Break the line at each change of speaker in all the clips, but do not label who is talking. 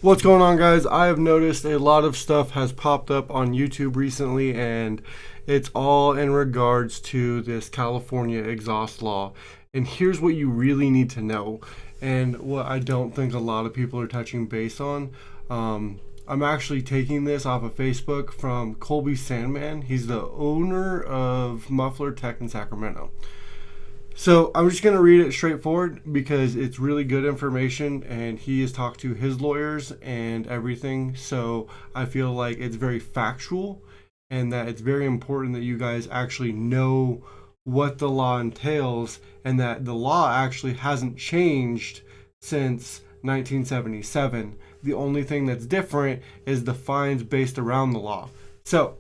What's going on, guys? I have noticed a lot of stuff has popped up on YouTube recently, and it's all in regards to this California exhaust law. And here's what you really need to know, and what I don't think a lot of people are touching base on. I'm actually taking this off of Facebook from Colby Sandman. He's the owner of Muffler Tech in Sacramento. So I'm just going to read it straightforward because it's really good information, and he has talked to his lawyers and everything. So I feel like it's very factual, and that it's very important that you guys actually know what the law entails, and that the law actually hasn't changed since 1977. The only thing that's different is the fines based around the law. So,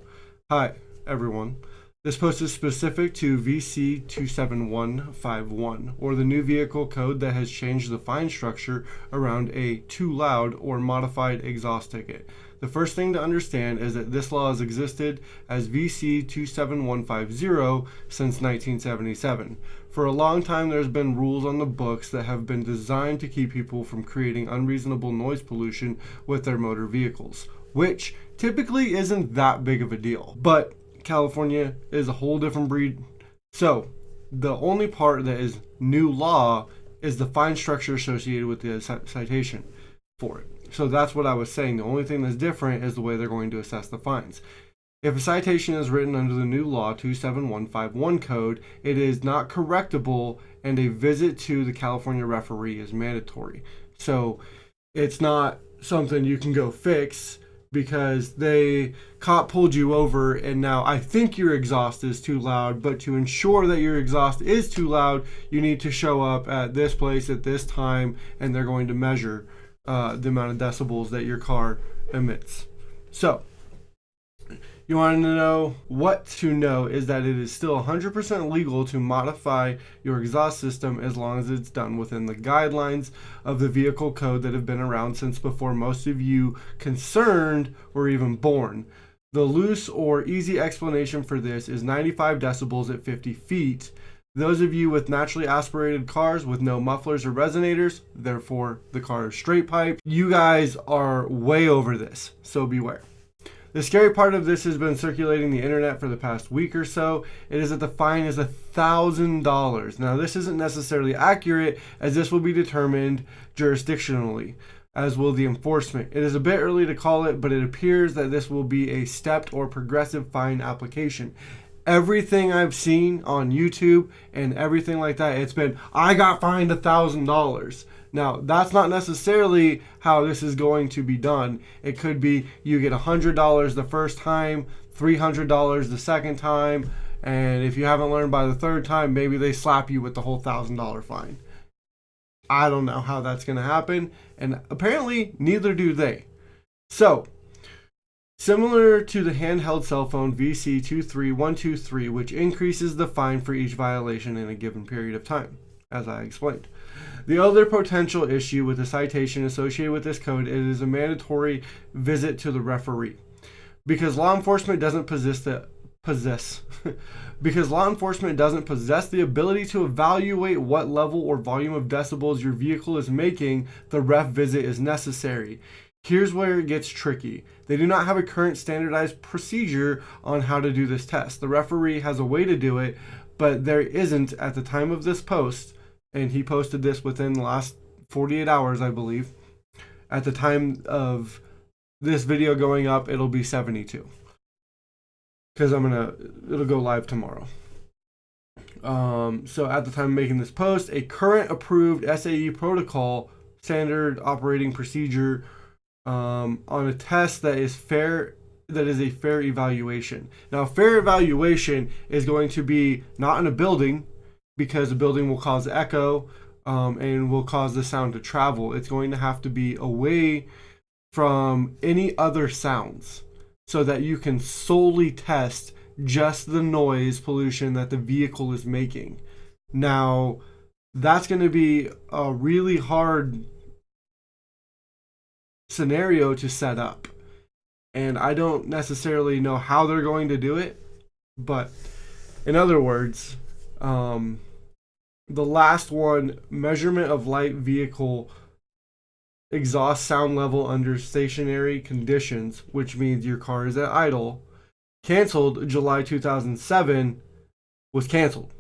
hi everyone. This post is specific to VC 27151, or the new vehicle code that has changed the fine structure around a too loud or modified exhaust ticket. The first thing to understand is that this law has existed as VC 27150 since 1977. For a long time, there's been rules on the books that have been designed to keep people from creating unreasonable noise pollution with their motor vehicles, which typically isn't that big of a deal. But California is a whole different breed. So the only part that is new law is the fine structure associated with the citation for it. So that's what I was saying. The only thing that's different is the way they're going to assess the fines. If a citation is written under the new law 27151 code, it is not correctable, and a visit to the California referee is mandatory. So it's not something you can go fix because cop pulled you over, and now I think your exhaust is too loud, but to ensure that your exhaust is too loud, you need to show up at this place at this time, and they're going to measure the amount of decibels that your car emits. So you want to know what to know is that it is still 100% legal to modify your exhaust system as long as it's done within the guidelines of the vehicle code that have been around since before most of you concerned were even born. The loose or easy explanation for this is 95 decibels at 50 feet. Those of you with naturally aspirated cars with no mufflers or resonators, therefore the car is straight pipe, you guys are way over this, so beware. The scary part of this has been circulating the internet for the past week or so. It is that the fine is $1,000. Now, this isn't necessarily accurate, as this will be determined jurisdictionally, as will the enforcement. It is a bit early to call it, but it appears that this will be a stepped or progressive fine application. Everything I've seen on YouTube and everything like that, it's been, I got fined $1,000. Now, that's not necessarily how this is going to be done. It could be you get $100 the first time, $300 the second time, and if you haven't learned by the third time, maybe they slap you with the whole $1,000 fine. I don't know how that's going to happen, and apparently neither do they. So, similar to the handheld cell phone VC 23123, which increases the fine for each violation in a given period of time, as I explained. The other potential issue with the citation associated with this code is a mandatory visit to the referee. Because law enforcement doesn't possess the ability to evaluate what level or volume of decibels your vehicle is making, the ref visit is necessary. Here's where it gets tricky. They do not have a current standardized procedure on how to do this test. The referee has a way to do it, but there isn't at the time of this post. And he posted this within the last 48 hours, I believe. At the time of this video going up, it'll be 72. Because it'll go live tomorrow. So at the time of making this post, a current approved SAE protocol, standard operating procedure, on a test that is fair, that is a fair evaluation. Now, fair evaluation is going to be not in a building, because a building will cause echo and will cause the sound to travel. It's going to have to be away from any other sounds so that you can solely test just the noise pollution that the vehicle is making. Now, that's going to be a really hard scenario to set up. And I don't necessarily know how they're going to do it, but in other words, the last one, measurement of light vehicle exhaust sound level under stationary conditions, which means your car is at idle, canceled July 2007, was canceled.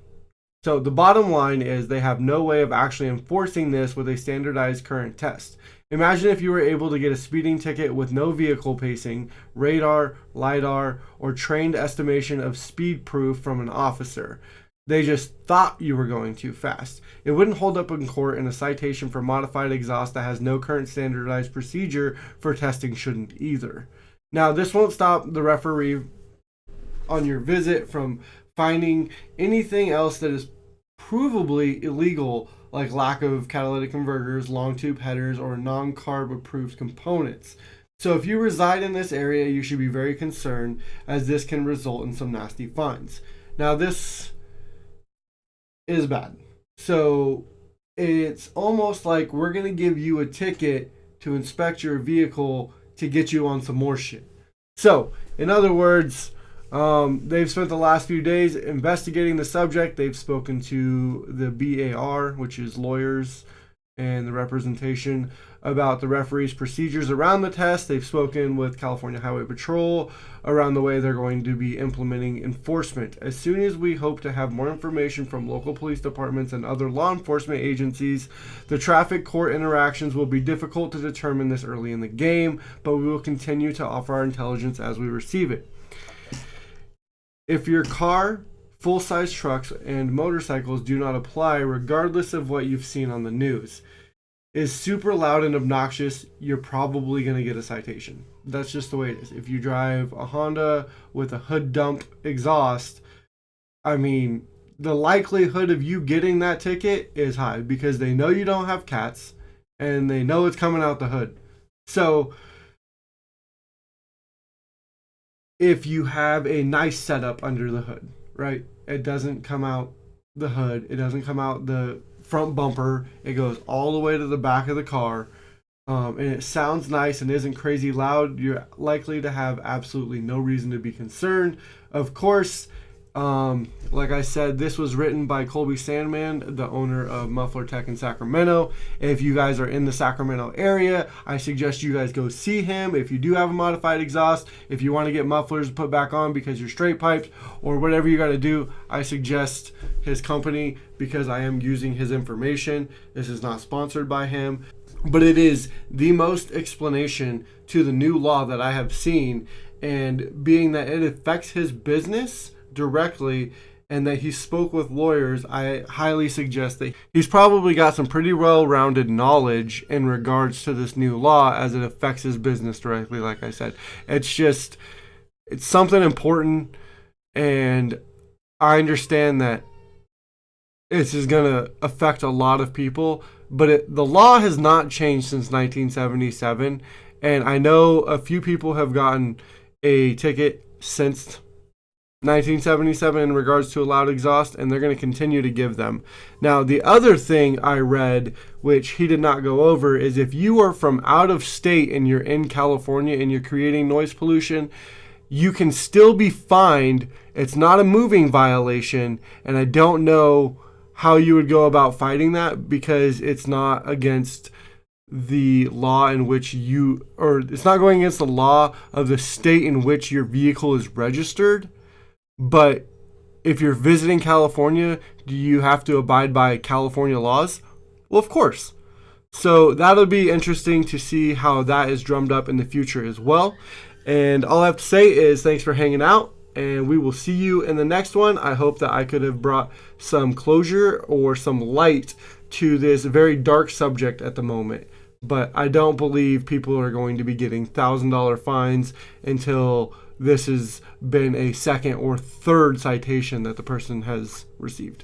So the bottom line is they have no way of actually enforcing this with a standardized current test. Imagine if you were able to get a speeding ticket with no vehicle pacing, radar, LiDAR, or trained estimation of speed proof from an officer. They just thought you were going too fast. It wouldn't hold up in court, and a citation for modified exhaust that has no current standardized procedure for testing shouldn't either. Now, this won't stop the referee on your visit from finding anything else that is provably illegal, like lack of catalytic converters, long tube headers, or non-carb approved components. So if you reside in this area, you should be very concerned, as this can result in some nasty fines. Now, this is bad. So it's almost like we're going to give you a ticket to inspect your vehicle to get you on some more shit. So, in other words, they've spent the last few days investigating the subject. They've spoken to the BAR, which is lawyers and the representation, about the referee's procedures around the test. They've spoken with California Highway Patrol around the way they're going to be implementing enforcement. As soon as we hope to have more information from local police departments and other law enforcement agencies, the traffic court interactions will be difficult to determine this early in the game, but we will continue to offer our intelligence as we receive it. If your car, full-size trucks, and motorcycles do not apply, regardless of what you've seen on the news, is super loud and obnoxious, you're probably going to get a citation. That's just the way it is. If you drive a Honda with a hood dump exhaust, I mean, the likelihood of you getting that ticket is high because they know you don't have cats and they know it's coming out the hood. So if you have a nice setup under the hood, right? It doesn't come out the hood. It doesn't come out the front bumper. It goes all the way to the back of the car. And it sounds nice and isn't crazy loud. You're likely to have absolutely no reason to be concerned. Of course, like I said, this was written by Colby Sandman, the owner of Muffler Tech in Sacramento. If you guys are in the Sacramento area, I suggest you guys go see him. If you do have a modified exhaust, if you want to get mufflers put back on because you're straight piped or whatever you got to do, I suggest his company because I am using his information. This is not sponsored by him, but it is the most explanation to the new law that I have seen, and being that it affects his business directly and that he spoke with lawyers, I highly suggest that he's probably got some pretty well-rounded knowledge in regards to this new law as it affects his business directly. Like I said, it's something important, and I understand that this is going to affect a lot of people, but the law has not changed since 1977, and I know a few people have gotten a ticket since 1977 in regards to a loud exhaust, and they're going to continue to give them. Now, the other thing I read, which he did not go over, is if you are from out of state and you're in California and you're creating noise pollution, you can still be fined. It's not a moving violation, and I don't know how you would go about fighting that because it's not against the law in which it's not going against the law of the state in which your vehicle is registered. But if you're visiting California, do you have to abide by California laws? Well, of course. So that'll be interesting to see how that is drummed up in the future as well. And all I have to say is thanks for hanging out, and we will see you in the next one. I hope that I could have brought some closure or some light to this very dark subject at the moment. But I don't believe people are going to be getting $1,000 fines until this has been a second or third citation that the person has received.